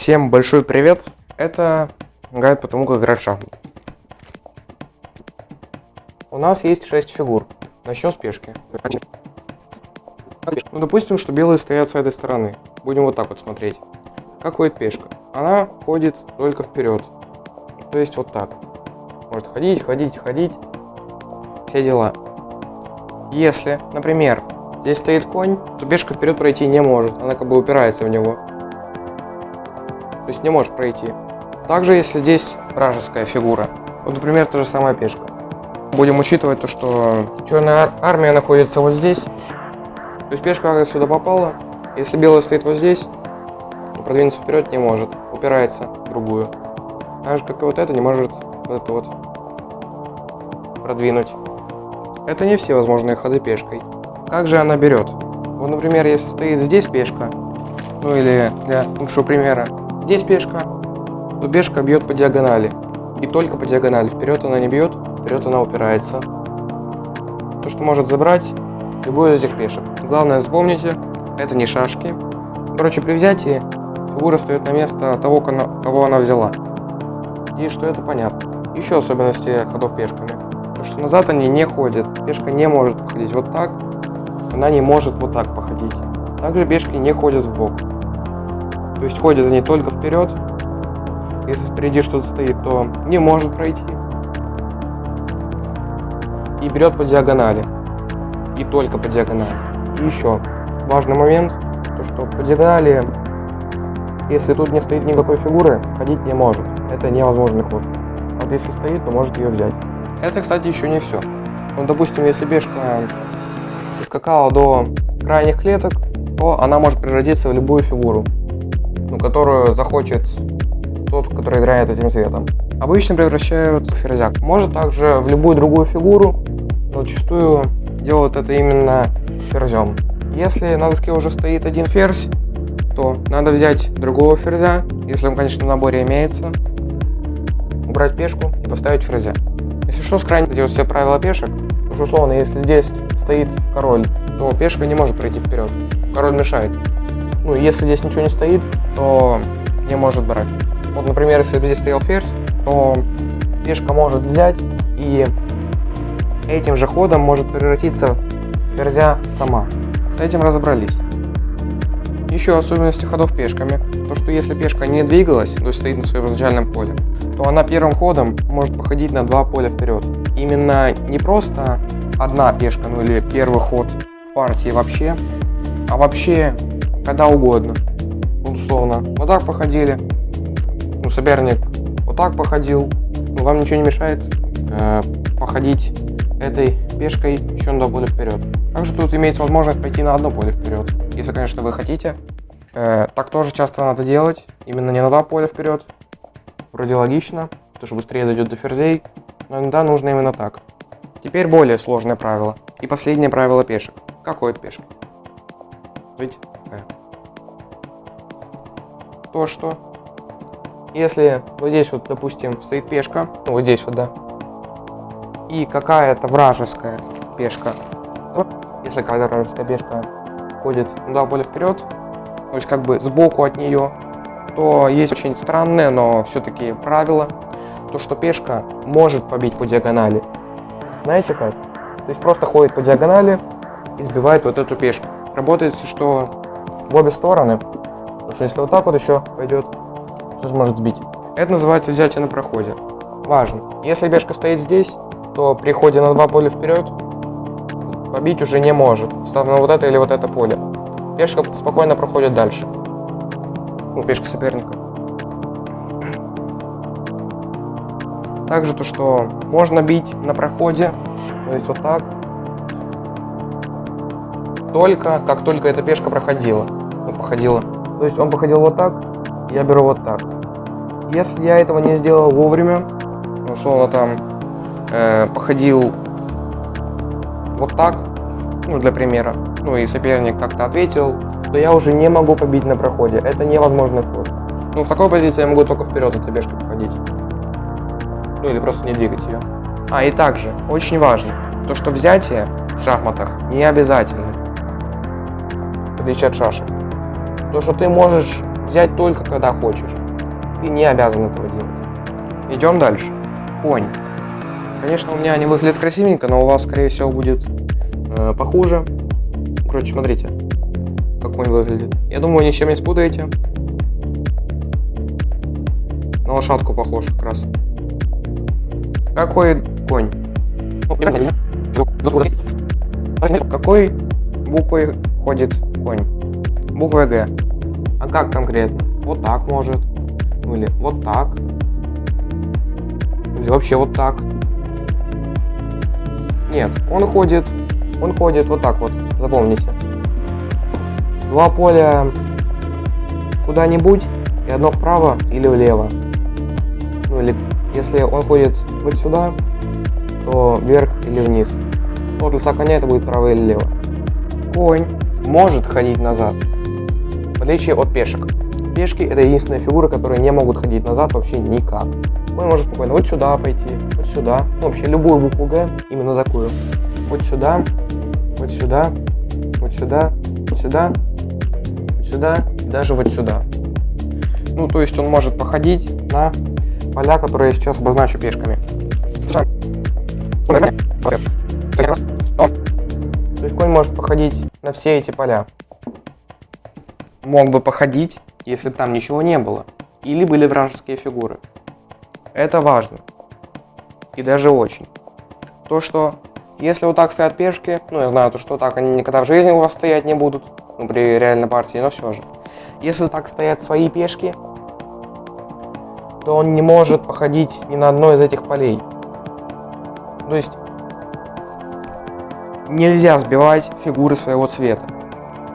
Всем большой привет! Это гайд по тому, как играть в шахматы. У нас есть 6 фигур. Начнем с пешки. Ну, допустим, что белые стоят с этой стороны. Будем вот так вот смотреть. Как ходит пешка? Она ходит только вперед. То есть вот так. Может ходить. Все дела. Если, например, здесь стоит конь, то пешка вперед пройти не может. Она как бы упирается в него. То есть не может пройти. Также, если здесь вражеская фигура. Вот, например, та же самая пешка. Будем учитывать то, что черная армия находится вот здесь. То есть пешка, когда сюда попала, если белая стоит вот здесь, то продвинуться вперед не может. Упирается в другую. Так же, как и вот это, не может вот это вот продвинуть. Это не все возможные ходы пешкой. Как же она берет? Вот, например, если стоит здесь пешка, ну или для лучшего примера, здесь пешка, то пешка бьет по диагонали. И только по диагонали. Вперед она не бьет, вперед она упирается. То, что может забрать любую из этих пешек. Главное, запомните, это не шашки. Короче, при взятии фигура встает на место того, кого она взяла. И что это понятно. Еще особенности ходов пешками. То, что назад они не ходят. Пешка не может походить вот так. Она не может вот так походить. Также пешки не ходят в бок. То есть ходят они только вперед. Если впереди что-то стоит, то не может пройти. И берет по диагонали. И только по диагонали. И еще важный момент, то что по диагонали, если тут не стоит никакой фигуры, ходить не может. Это невозможный ход. Вот если стоит, то может ее взять. Это, кстати, еще не все. Ну, допустим, если пешка скакала до крайних клеток, то она может превратиться в любую фигуру, которую захочет тот, который играет этим цветом. Обычно превращают в ферзя. Может также в любую другую фигуру, но зачастую делают это именно ферзем. Если на доске уже стоит один ферзь, то надо взять другого ферзя, если он, конечно, в наборе имеется, убрать пешку и поставить ферзя. Если что, сохранить делать все правила пешек, потому что, условно, если здесь стоит король, то пешка не может пройти вперед. Король мешает. Если здесь ничего не стоит, то не может брать. Вот, например, если бы здесь стоял ферзь, то пешка может взять и этим же ходом может превратиться в ферзя сама. С этим разобрались. Еще особенности ходов пешками. То, что если пешка не двигалась, то есть стоит на своем изначальном поле, то она первым ходом может походить на 2 поля вперед. Именно не просто одна пешка, или первый ход в партии вообще, а вообще когда угодно. Условно, вот так походили, соперник вот так походил, вам ничего не мешает походить этой пешкой еще на 2 поля вперед. Также тут имеется возможность пойти на 1 поле вперед, если, конечно, вы хотите. Так тоже часто надо делать, именно не на 2 поля вперед. Вроде логично, потому что быстрее дойдет до ферзей, но иногда нужно именно так. Теперь более сложное правило. И последнее правило пешек. Как ходит пешка? Видите? То, что если вот здесь вот, допустим, стоит пешка, вот здесь вот, да, и какая-то вражеская пешка, если какая-то вражеская пешка ходит на 2 поля вперед, то есть как бы сбоку от нее, то есть очень странное, но все-таки правило, то что пешка может побить по диагонали. Знаете как? То есть просто ходит по диагонали и сбивает вот эту пешку. Работает, что в обе стороны, потому что если вот так вот еще пойдет, то может сбить. Это называется взятие на проходе. Важно. Если пешка стоит здесь, то при ходе на 2 поля вперед побить уже не может, став на вот это или вот это поле. Пешка спокойно проходит дальше. Пешка соперника. Также то, что можно бить на проходе, то есть вот так, только как только эта пешка проходила. То есть он походил вот так, я беру вот так. Если я этого не сделал вовремя, условно там походил вот так, для примера, и соперник как-то ответил, то я уже не могу побить на проходе. Это невозможный ход. В такой позиции я могу только вперед этой пешкой походить. Или просто не двигать ее. И также, очень важно, то что взятие в шахматах не обязательно. В отличие от шашек. То, что ты можешь взять только когда хочешь. Ты не обязан этого делать. Идем дальше. Конь. Конечно, у меня они выглядят красивенько, но у вас, скорее всего, будет похуже. Короче, смотрите, как конь выглядит. Я думаю, вы ни с чем не спутаете. На лошадку похож как раз. Какой конь? Какой буквой ходит конь? Буква Г. А как конкретно? Вот так может. Или вот так. Или вообще вот так. Нет, он ходит вот так вот. Запомните. Два поля куда-нибудь и одно вправо или влево. Ну или если он ходит вот сюда, то вверх или вниз. Ну, для коня это будет право или лево. Конь может ходить назад, в отличие от пешек. Пешки — это единственная фигура, которые не могут ходить назад вообще никак. Конь может спокойно вот сюда пойти, вот сюда. Ну, вообще любую букву Г, именно такую. Вот сюда, вот сюда, вот сюда, вот сюда, вот сюда и даже вот сюда. Ну, то есть он может походить на поля, которые я сейчас обозначу пешками. То есть конь может походить на все эти поля. Мог бы походить, если бы там ничего не было. Или были вражеские фигуры. Это важно. И даже очень. То, что если вот так стоят пешки, ну я знаю, то, что так они никогда в жизни у вас стоять не будут, ну при реальной партии, но все же. Если так стоят свои пешки, то он не может походить ни на одно из этих полей. То есть нельзя сбивать фигуры своего цвета.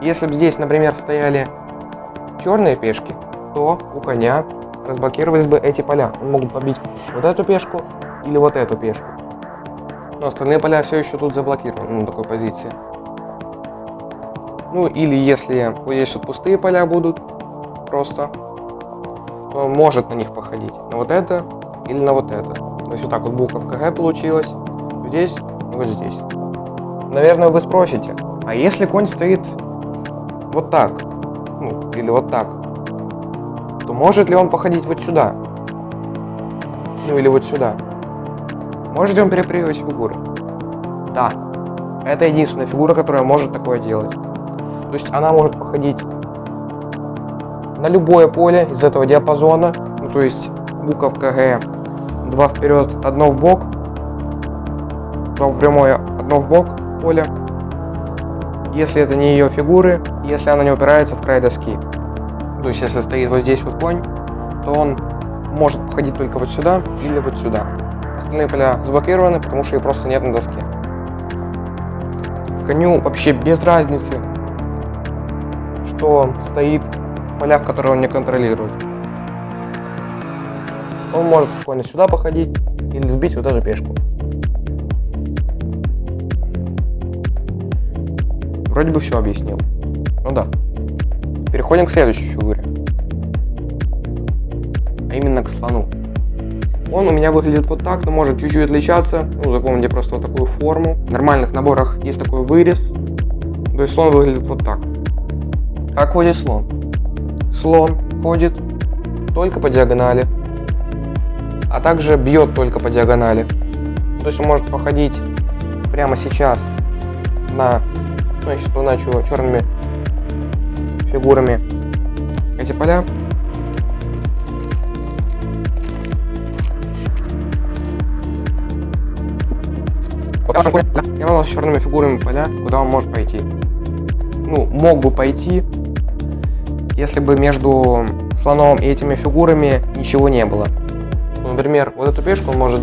Если бы здесь, например, стояли черные пешки, то у коня разблокировались бы эти поля. Он мог бы побить вот эту пешку или вот эту пешку. Но остальные поля все еще тут заблокированы, на такой позиции. Ну или если вот здесь вот пустые поля будут просто, то он может на них походить. На вот это или на вот это. То есть вот так вот буковка Г получилась. Здесь и вот здесь. Наверное, вы спросите, а если конь стоит вот так, ну или вот так, то может ли он походить вот сюда? Ну или вот сюда? Может ли он перепрыгивать фигуры? Да. Это единственная фигура, которая может такое делать. То есть она может походить на любое поле из этого диапазона. Ну то есть буковка Г, 2 вперед, 1 в бок. 2 прямое, 1 в бок поля. Если это не ее фигуры, если она не упирается в край доски. То есть если стоит вот здесь вот конь, то он может походить только вот сюда или вот сюда. Остальные поля заблокированы, потому что их просто нет на доске. Коню вообще без разницы, что стоит в полях, которые он не контролирует. Он может спокойно сюда походить или сбить вот эту пешку. Вроде бы все объяснил. Ну да. Переходим к следующей фигуре. А именно к слону. Он у меня выглядит вот так, но может чуть-чуть отличаться. Ну, запомните просто вот такую форму. В нормальных наборах есть такой вырез. То есть слон выглядит вот так. Как ходит слон? Слон ходит только по диагонали. А также бьет только по диагонали. То есть он может походить прямо сейчас на... Ну, я сейчас позначу черными фигурами эти поля. Я назвал с черными фигурами поля, куда он может пойти. Ну, мог бы пойти, если бы между слоном и этими фигурами ничего не было. Ну, например, вот эту пешку он может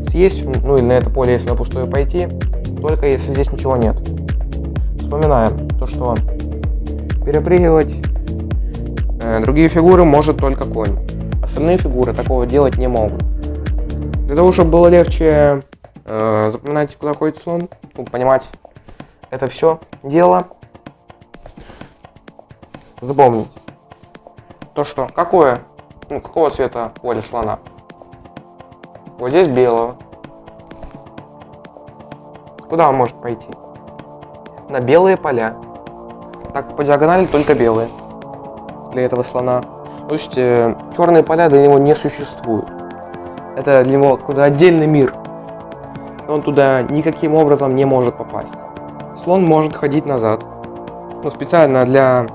съесть, ну или на это поле, если на пустое пойти, только если здесь ничего нет. Вспоминаем то, что перепрыгивать другие фигуры может только конь. Остальные фигуры такого делать не могут. Для того, чтобы было легче запоминать, куда ходит слон, ну, понимать это все дело, запомнить то, что какого цвета поле слона. Вот здесь белого. Куда он может пойти? На белые поля. Так по диагонали только белые. для этого слона. То есть черные поля для него не существуют. Это для него какой-то отдельный мир. Он туда никаким образом не может попасть. Слон может ходить назад. Но специально для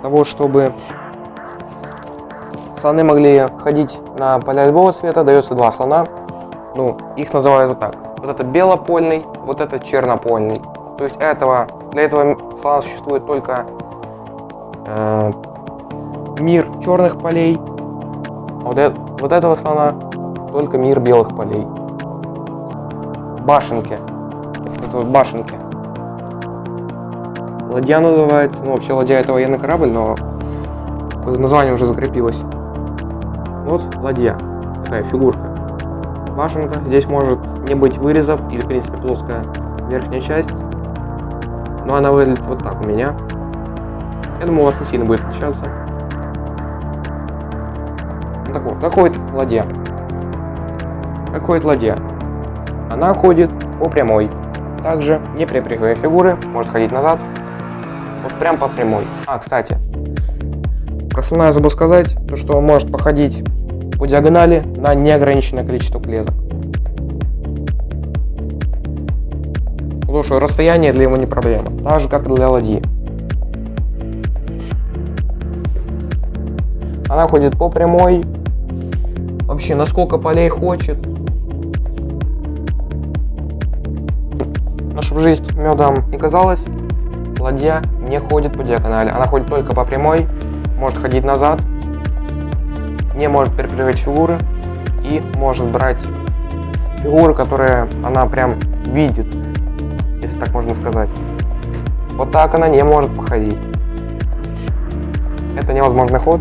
того, чтобы слоны могли ходить на поля любого цвета, дается два слона. Ну, их называют вот так. Вот это белопольный, вот это чернопольный. То есть для этого слона существует только мир черных полей. А вот этого слона только мир белых полей. Башенки. Это вот башенки. Ладья называется. Ну, вообще ладья это военный корабль, но название уже закрепилось. Вот ладья. Такая фигурка. Башенка. Здесь может не быть вырезов или, в принципе, плоская верхняя часть. Но она выглядит вот так у меня. Я думаю, у вас не сильно будет отличаться. Ну, так вот, как ходит ладья? Как ходит ладья? Она ходит по прямой. Также, не припрыгивая фигуры, может ходить назад. Вот прям по прямой. Кстати. Про слона я забыл сказать, то что он может походить по диагонали на неограниченное количество клеток. Потому что расстояние для него не проблема. Так же, как и для ладьи. Она ходит по прямой. Вообще, насколько полей хочет. Но чтобы жизнь медом не казалась, ладья не ходит по диагонали. Она ходит только по прямой. Может ходить назад. Не может перепрыгивать фигуры. И может брать фигуры, которые она прям видит. Если так можно сказать. Вот так она не может походить. Это невозможный ход.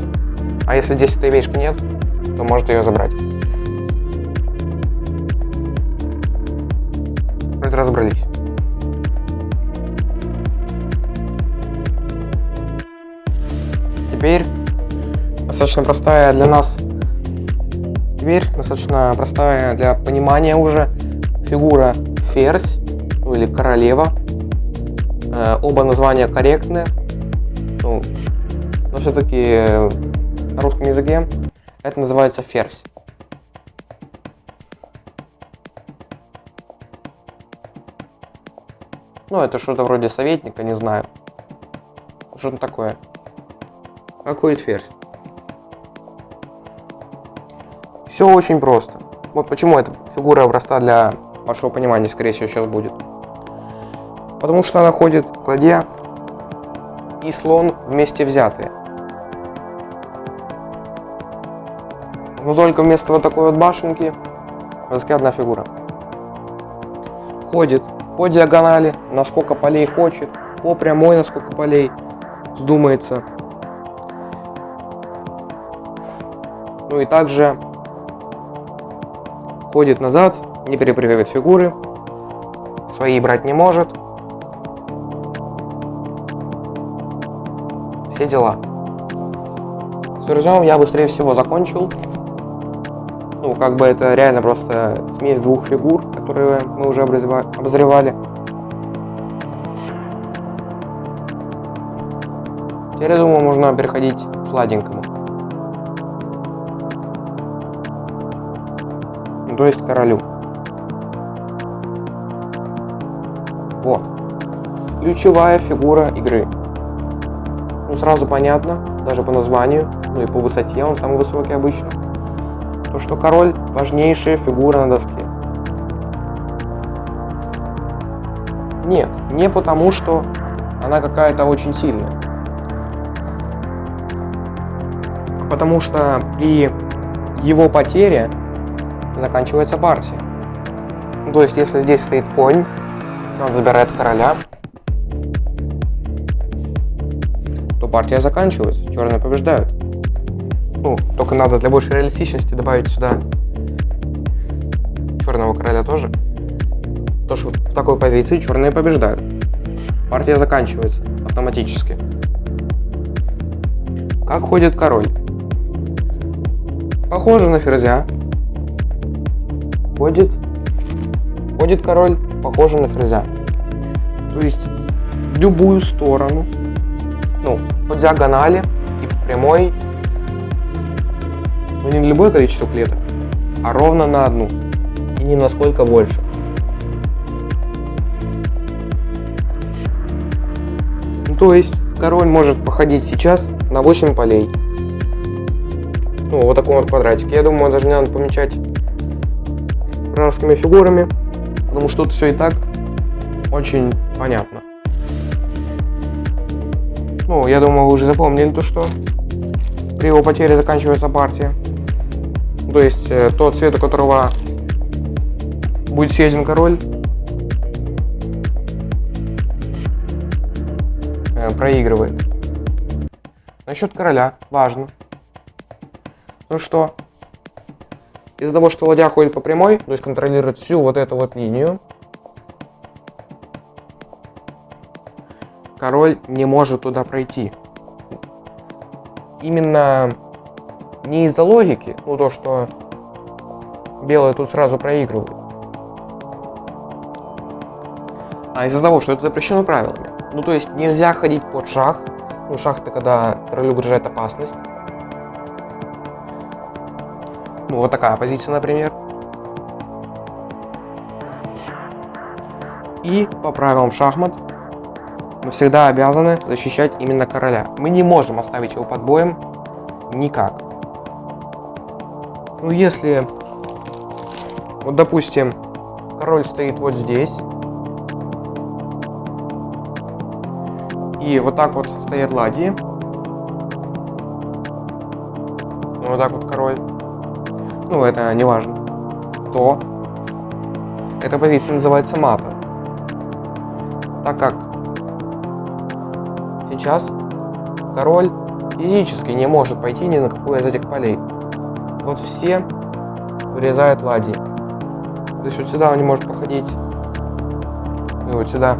А если здесь этой вещи нет, то может ее забрать. Вроде разобрались. Теперь достаточно простая для нас. Теперь достаточно простая для понимания уже фигура ферзь, ну или королева. Оба названия корректны. Ну, но все-таки на русском языке это называется ферзь. Ну, это что-то вроде советника, не знаю. Что-то такое. Как ходит ферзь? Все очень просто. Вот почему эта фигура проста для вашего понимания, скорее всего, сейчас будет. Потому что она ходит ладья и слон вместе взятые. Но только вместо вот такой вот башенки в доске одна фигура. Ходит по диагонали, насколько полей хочет, по прямой, насколько полей вздумается. Ну и также ходит назад, не перепрыгивает фигуры, свои брать не может. Все дела. С ферзем я быстрее всего закончил. Ну, как бы это реально просто смесь двух фигур, которые мы уже обозревали. Теперь, я думаю, можно переходить к сладенькому. Ну, то есть к королю. Вот. Ключевая фигура игры. Ну, сразу понятно, даже по названию, ну и по высоте, он самый высокий обычно. То, что король – важнейшая фигура на доске. Нет, не потому, что она какая-то очень сильная. А потому что при его потере заканчивается партия. Ну, то есть, если здесь стоит конь, он забирает короля, то партия заканчивается, черные побеждают. Ну, только надо для большей реалистичности добавить сюда черного короля тоже. То, что в такой позиции черные побеждают. Партия заканчивается автоматически. Как ходит король? Похоже на ферзя. Ходит король, похоже на ферзя. То есть в любую сторону, ну, по диагонали и прямой, но не на любое количество клеток, а ровно на одну, и ни насколько больше. Ну, то есть король может походить сейчас на 8 полей. Ну, вот таком вот квадратике. Я думаю, даже не надо помечать вражескими фигурами, потому что тут все и так очень понятно. Ну, я думаю, вы уже запомнили то, что при его потере заканчивается партия. То есть тот цвет, у которого будет съеден король, проигрывает. Насчет короля важно. Ну что, из-за того, что ладья ходит по прямой, то есть контролирует всю вот эту вот линию, король не может туда пройти. Именно не из-за логики, ну то, что белые тут сразу проигрывают, а из-за того, что это запрещено правилами. Ну то есть нельзя ходить под шах. Ну, шах — это когда королю угрожает опасность. Ну, вот такая позиция, например. И по правилам шахмат мы всегда обязаны защищать именно короля. Мы не можем оставить его под боем никак. Ну, если, вот допустим, король стоит вот здесь, и вот так вот стоят ладьи, вот так вот король, ну это не важно, то эта позиция называется матом, так как сейчас король физически не может пойти ни на какое из этих полей. Вот все вырезают ладьи, то есть вот сюда он не может походить, и вот сюда.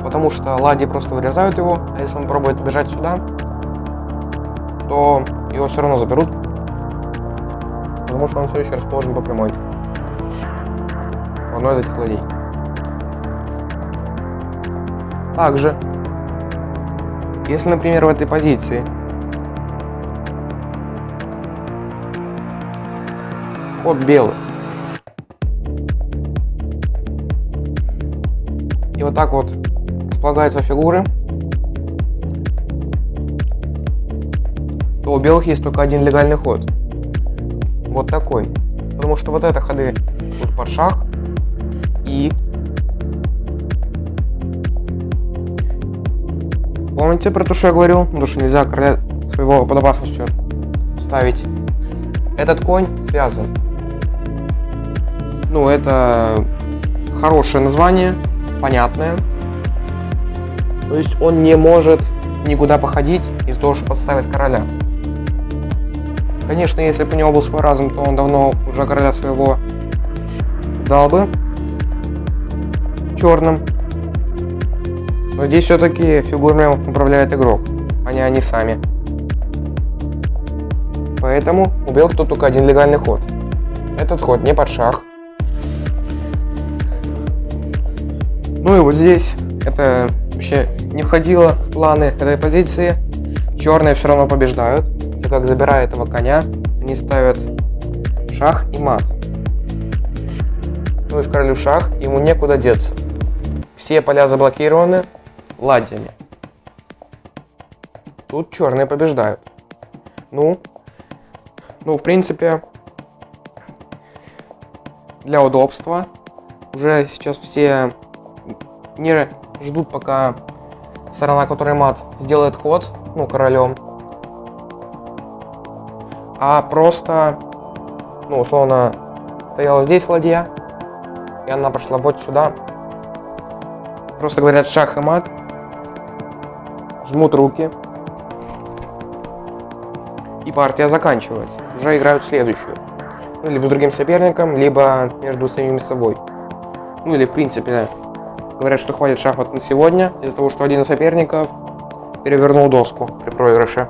Потому что ладьи просто вырезают его, а если он пробует убежать сюда, то его все равно заберут, потому что он все еще расположен по прямой. В одной из этих ладей. Также, если, например, в этой позиции ход белых, и вот так вот располагаются фигуры, то у белых есть только один легальный ход. Вот такой. Потому что вот это ходы тут под шах. И помните про то, что я говорил? Потому что нельзя короля своего под опасностью ставить. Этот конь связан. Ну, это хорошее название, понятное. То есть он не может никуда походить из-за того, что подставит короля. Конечно, если бы у него был свой разум, то он давно уже короля своего дал бы черным. Но здесь все-таки фигурами управляет игрок, а не они сами. Поэтому у белых тут только один легальный ход. Этот ход не под шах. Ну и вот здесь это вообще не входило в планы этой позиции. Черные все равно побеждают, так как забирая этого коня, они ставят шах и мат. То есть королю шах, ему некуда деться. Все поля заблокированы ладьями. Тут черные побеждают. Ну, в принципе, для удобства уже сейчас все не ждут, пока сторона, которая мат, сделает ход, королем, а просто, условно, стояла здесь ладья, и она пошла вот сюда. Просто говорят шах и мат, жмут руки, и партия заканчивается. Уже играют следующую. Либо с другим соперником, либо между самими собой. Или в принципе говорят, что хватит шахмат на сегодня, из-за того, что один из соперников перевернул доску при проигрыше.